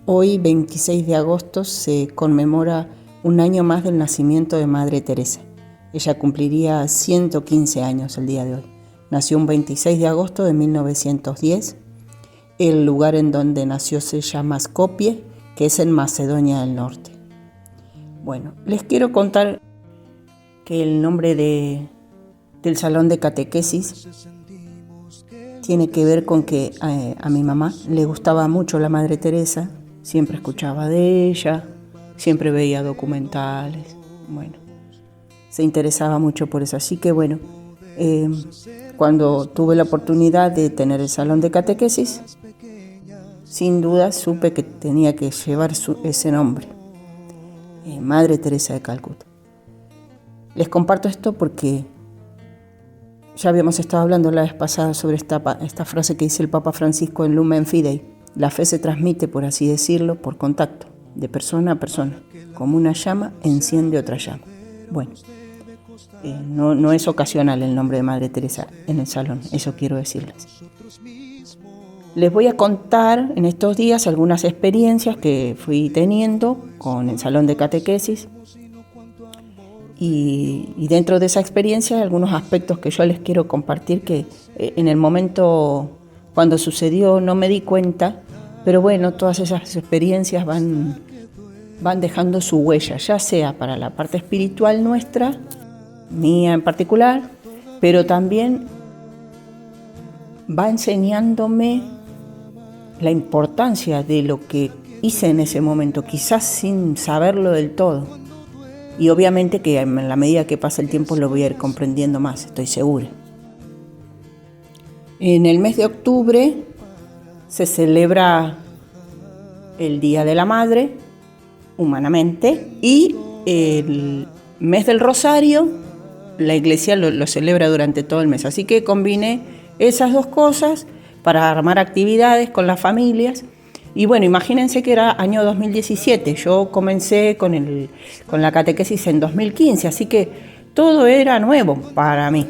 Hoy, 26 de agosto, se conmemora un año más del nacimiento de Madre Teresa. Ella cumpliría 115 años el día de hoy. Nació un 26 de agosto de 1910. El lugar en donde nació se llama Skopje, que es en Macedonia del Norte. Bueno, les quiero contar que el nombre del salón de catequesis tiene que ver con que a mi mamá le gustaba mucho la Madre Teresa, siempre escuchaba de ella, siempre veía documentales, bueno, se interesaba mucho por eso. Así que bueno, cuando tuve la oportunidad de tener el salón de catequesis, sin duda supe que tenía que llevar ese nombre, Madre Teresa de Calcuta. Les comparto esto porque ya habíamos estado hablando la vez pasada sobre esta frase que dice el Papa Francisco en Lumen Fidei. La fe se transmite, por así decirlo, por contacto, de persona a persona. Como una llama enciende otra llama. Bueno, no es ocasional el nombre de Madre Teresa en el salón, eso quiero decirles. Les voy a contar en estos días algunas experiencias que fui teniendo con el salón de catequesis. Y dentro de esa experiencia algunos aspectos que yo les quiero compartir que en el momento cuando sucedió no me di cuenta, pero bueno, todas esas experiencias van dejando su huella, ya sea para la parte espiritual nuestra, mía en particular, pero también va enseñándome la importancia de lo que hice en ese momento, quizás sin saberlo del todo. Y obviamente que en la medida que pasa el tiempo lo voy a ir comprendiendo más, estoy segura. En el mes de octubre se celebra el Día de la Madre, humanamente, y el mes del Rosario, la Iglesia lo celebra durante todo el mes. Así que combiné esas dos cosas para armar actividades con las familias. Y bueno, imagínense que era año 2017, yo comencé con la catequesis en 2015, así que todo era nuevo para mí.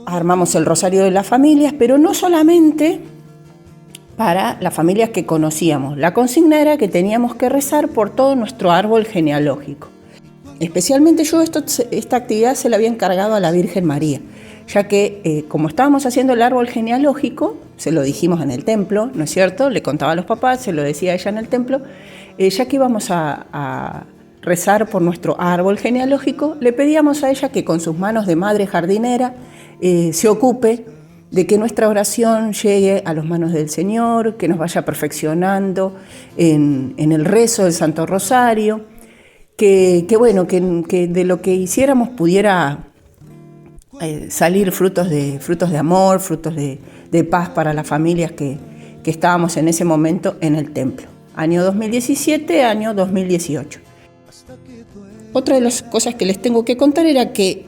Armamos el rosario de las familias, pero no solamente para las familias que conocíamos. La consigna era que teníamos que rezar por todo nuestro árbol genealógico. Especialmente yo esta actividad se la había encargado a la Virgen María, ya que como estábamos haciendo el árbol genealógico, se lo dijimos en el templo, ¿no es cierto? Le contaba a los papás, se lo decía a ella en el templo, ya que íbamos a rezar por nuestro árbol genealógico, le pedíamos a ella que con sus manos de madre jardinera se ocupe de que nuestra oración llegue a las manos del Señor, que nos vaya perfeccionando en el rezo del Santo Rosario, que de lo que hiciéramos pudiera salir frutos de amor, frutos de paz para las familias que estábamos en ese momento en el templo. Año 2017, año 2018. Otra de las cosas que les tengo que contar era que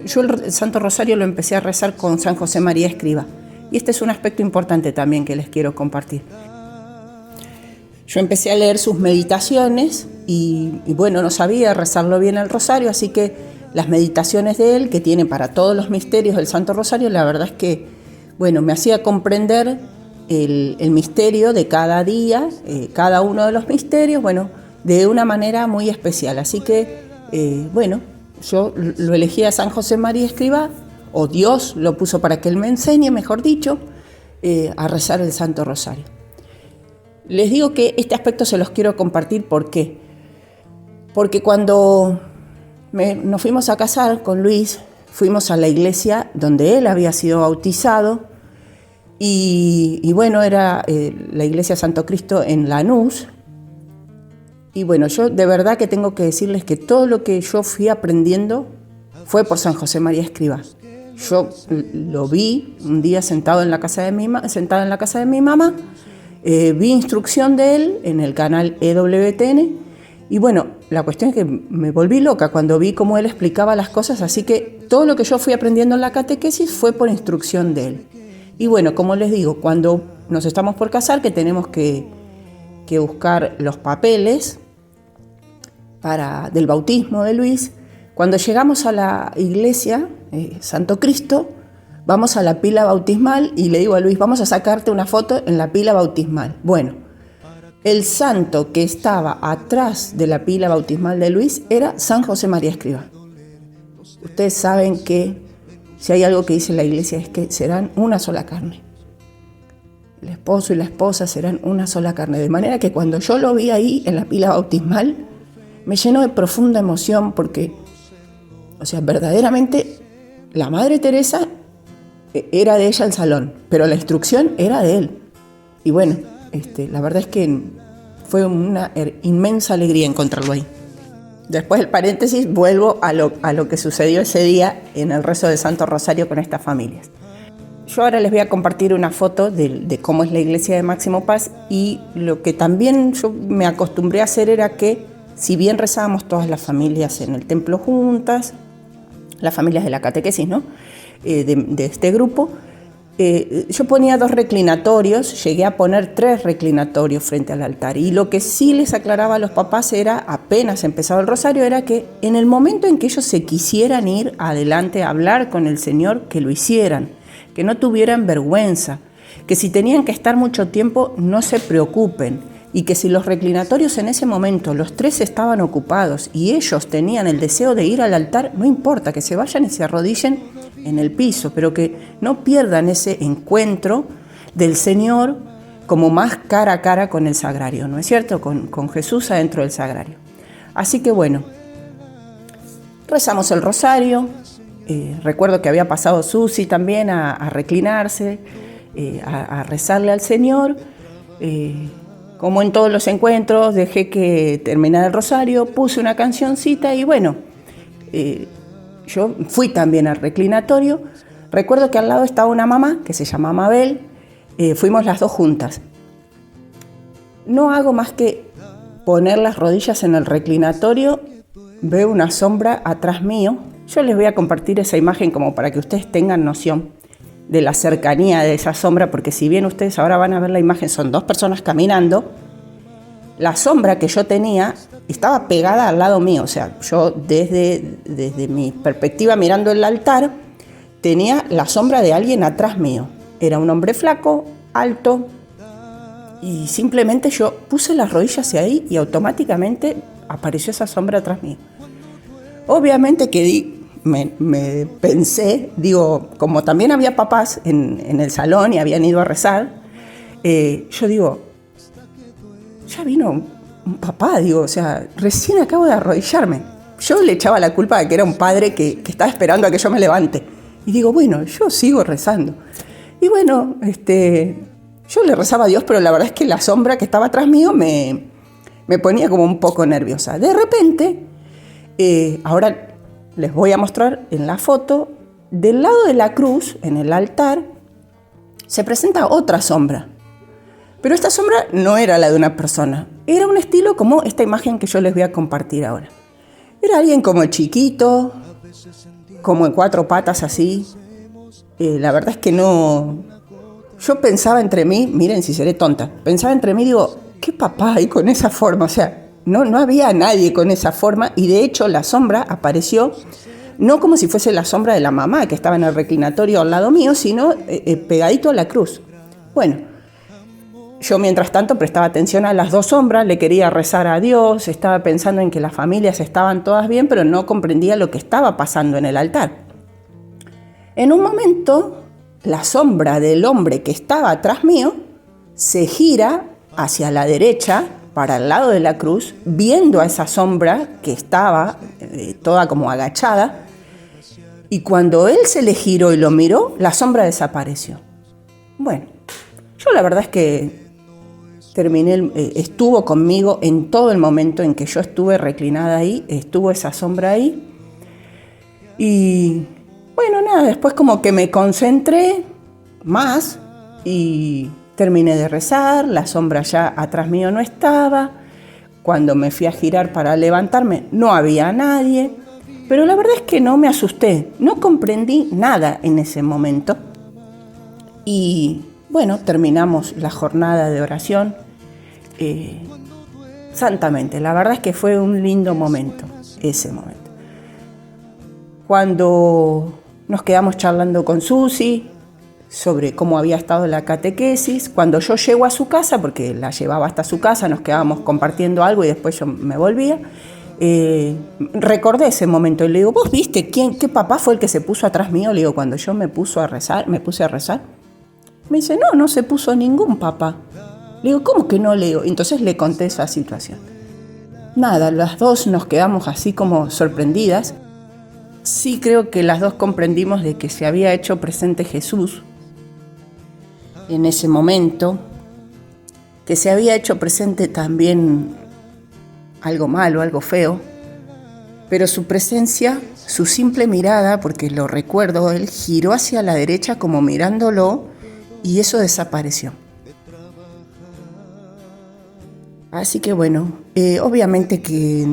yo el Santo Rosario lo empecé a rezar con San José María Escrivá. Y este es un aspecto importante también que les quiero compartir. Yo empecé a leer sus meditaciones y bueno, no sabía rezarlo bien el rosario, así que las meditaciones de él, que tiene para todos los misterios del Santo Rosario, la verdad es que, bueno, me hacía comprender el misterio de cada día, cada uno de los misterios, bueno, de una manera muy especial. Así que, bueno, yo lo elegí a San José María Escrivá, o Dios lo puso para que él me enseñe, mejor dicho, a rezar el Santo Rosario. Les digo que este aspecto se los quiero compartir, ¿por qué? Porque cuando nos fuimos a casar con Luis, fuimos a la iglesia donde él había sido bautizado y bueno, era la iglesia Santo Cristo en Lanús. Y bueno, yo de verdad que tengo que decirles que todo lo que yo fui aprendiendo fue por San José María Escrivá. Yo lo vi un día sentado en la casa de mi mamá, vi instrucción de él en el canal EWTN. Y bueno, la cuestión es que me volví loca cuando vi cómo él explicaba las cosas, así que todo lo que yo fui aprendiendo en la catequesis fue por instrucción de él. Y bueno, como les digo, cuando nos estamos por casar, que tenemos que buscar los papeles del bautismo de Luis, cuando llegamos a la iglesia Santo Cristo, vamos a la pila bautismal y le digo a Luis, vamos a sacarte una foto en la pila bautismal. Bueno, el santo que estaba atrás de la pila bautismal de Luis era San José María Escrivá. Ustedes saben que si hay algo que dice la iglesia es que serán una sola carne. El esposo y la esposa serán una sola carne. De manera que cuando yo lo vi ahí en la pila bautismal, me llenó de profunda emoción porque, verdaderamente la Madre Teresa era de ella el salón, pero la instrucción era de él. Y bueno, la verdad es que fue una inmensa alegría encontrarlo ahí. Después del paréntesis, vuelvo a lo que sucedió ese día en el rezo del Santo Rosario con estas familias. Yo ahora les voy a compartir una foto de cómo es la iglesia de Máximo Paz, y lo que también yo me acostumbré a hacer era que, si bien rezábamos todas las familias en el templo juntas, las familias de la catequesis, ¿no? De este grupo, yo ponía 2 reclinatorios, llegué a poner 3 reclinatorios frente al altar, y lo que sí les aclaraba a los papás era, apenas empezaba el rosario, era que en el momento en que ellos se quisieran ir adelante a hablar con el Señor, que lo hicieran, que no tuvieran vergüenza, que si tenían que estar mucho tiempo no se preocupen, y que si los reclinatorios en ese momento, los 3 estaban ocupados y ellos tenían el deseo de ir al altar, no importa, que se vayan y se arrodillen en el piso, pero que no pierdan ese encuentro del Señor como más cara a cara con el sagrario, ¿no es cierto? Con Jesús adentro del sagrario. Así que bueno, rezamos el rosario. Recuerdo que había pasado Susi también a reclinarse, a rezarle al Señor. Como en todos los encuentros, dejé que terminara el rosario, puse una cancioncita y bueno, yo fui también al reclinatorio. Recuerdo que al lado estaba una mamá que se llama Mabel, fuimos las 2 juntas. No hago más que poner las rodillas en el reclinatorio, veo una sombra atrás mío. Yo les voy a compartir esa imagen como para que ustedes tengan noción de la cercanía de esa sombra, porque si bien ustedes ahora van a ver la imagen, son 2 personas caminando, la sombra que yo tenía estaba pegada al lado mío, yo desde mi perspectiva mirando el altar, tenía la sombra de alguien atrás mío. Era un hombre flaco, alto, y simplemente yo puse las rodillas hacia ahí y automáticamente apareció esa sombra atrás mío. Obviamente que me pensé, como también había papás en el salón y habían ido a rezar, yo digo, ya vino un papá, recién acabo de arrodillarme. Yo le echaba la culpa de que era un padre que estaba esperando a que yo me levante. Y digo, bueno, yo sigo rezando. Y bueno, yo le rezaba a Dios, pero la verdad es que la sombra que estaba atrás mío me ponía como un poco nerviosa. De repente, ahora les voy a mostrar en la foto, del lado de la cruz, en el altar, se presenta otra sombra. Pero esta sombra no era la de una persona, era un estilo como esta imagen que yo les voy a compartir ahora. Era alguien como chiquito, como en 4 patas así. La verdad es que no... Yo pensaba entre mí, miren si seré tonta, pensaba entre mí, digo, ¿qué papá hay con esa forma? No había nadie con esa forma, y de hecho la sombra apareció no como si fuese la sombra de la mamá que estaba en el reclinatorio al lado mío, sino pegadito a la cruz. Bueno, yo mientras tanto prestaba atención a las 2 sombras, le quería rezar a Dios, estaba pensando en que las familias estaban todas bien, pero no comprendía lo que estaba pasando en el altar. En un momento, la sombra del hombre que estaba atrás mío se gira hacia la derecha, para el lado de la cruz, viendo a esa sombra que estaba toda como agachada, y cuando él se le giró y lo miró, la sombra desapareció. Bueno, yo la verdad es que estuvo conmigo en todo el momento en que yo estuve reclinada ahí, estuvo esa sombra ahí, y bueno, nada, después como que me concentré más y terminé de rezar, la sombra ya atrás mío no estaba. Cuando me fui a girar para levantarme, no había nadie. Pero la verdad es que no me asusté, no comprendí nada en ese momento. Y bueno, terminamos la jornada de oración santamente. La verdad es que fue un lindo momento, ese momento. Cuando Nos quedamos charlando con Susi sobre cómo había estado la catequesis. Cuando yo llego a su casa, porque la llevaba hasta su casa, nos quedábamos compartiendo algo y después yo me volvía, recordé ese momento y le digo, ¿vos viste qué papá fue el que se puso atrás mío? Le digo, cuando yo me puse a rezar. Me dice, no se puso ningún papá. Le digo, ¿cómo que no? Le digo, entonces le conté esa situación. Nada, las dos nos quedamos así como sorprendidas. Sí creo que las dos comprendimos de que se había hecho presente Jesús en ese momento, que se había hecho presente también algo malo, algo feo, pero su presencia, su simple mirada, porque lo recuerdo, él giró hacia la derecha como mirándolo y eso desapareció. Así que bueno, obviamente que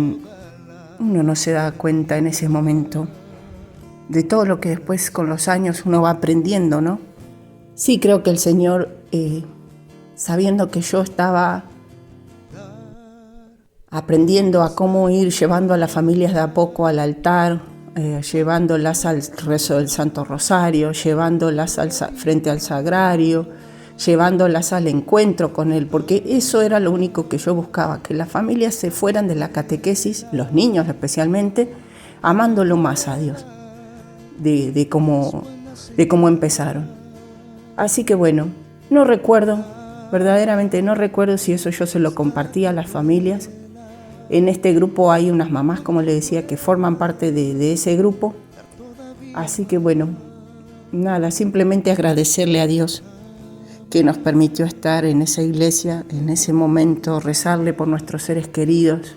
uno no se da cuenta en ese momento de todo lo que después con los años uno va aprendiendo, ¿no? Sí creo que el Señor, sabiendo que yo estaba aprendiendo a cómo ir llevando a las familias de a poco al altar, llevándolas al rezo del Santo Rosario, llevándolas frente al sagrario, llevándolas al encuentro con Él, porque eso era lo único que yo buscaba, que las familias se fueran de la catequesis, los niños especialmente, amándolo más a Dios, de cómo empezaron. Así que bueno, no recuerdo, verdaderamente no recuerdo si eso yo se lo compartí a las familias. En este grupo hay unas mamás, como le decía, que forman parte de ese grupo. Así que bueno, nada, simplemente agradecerle a Dios que nos permitió estar en esa iglesia, en ese momento, rezarle por nuestros seres queridos,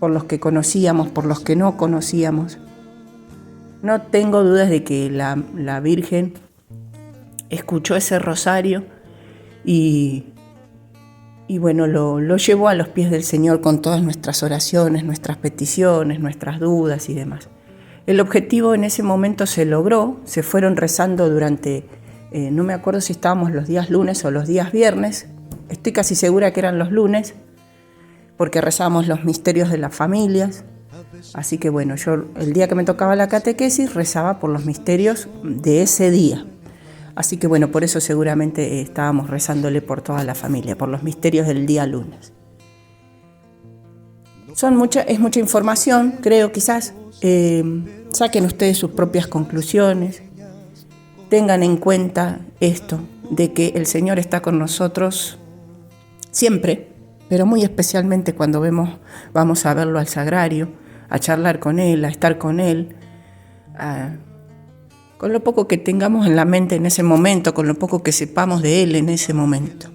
por los que conocíamos, por los que no conocíamos. No tengo dudas de que la Virgen escuchó ese rosario y bueno, lo llevó a los pies del Señor con todas nuestras oraciones, nuestras peticiones, nuestras dudas y demás. El objetivo en ese momento se logró, se fueron rezando durante, no me acuerdo si estábamos los días lunes o los días viernes, estoy casi segura que eran los lunes, porque rezábamos los misterios de las familias. Así que bueno, yo el día que me tocaba la catequesis rezaba por los misterios de ese día. Así que bueno, por eso seguramente estábamos rezándole por toda la familia, por los misterios del día lunes. Es mucha información, creo, quizás. Saquen ustedes sus propias conclusiones. Tengan en cuenta esto, de que el Señor está con nosotros siempre, pero muy especialmente cuando vamos a verlo al sagrario, a charlar con Él, a estar con Él, con lo poco que tengamos en la mente en ese momento, con lo poco que sepamos de Él en ese momento.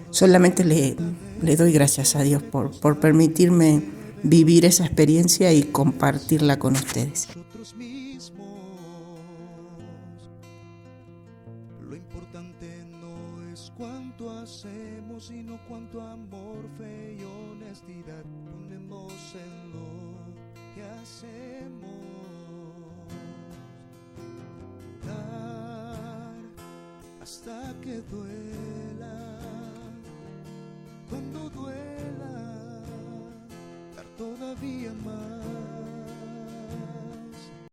Solamente le doy gracias a Dios por permitirme vivir esa experiencia y compartirla con ustedes. Lo importante no es cuánto hacemos, sino cuánto amor, fe y honestidad ponemos en lo que hacemos. Dar hasta que duela, cuando duela.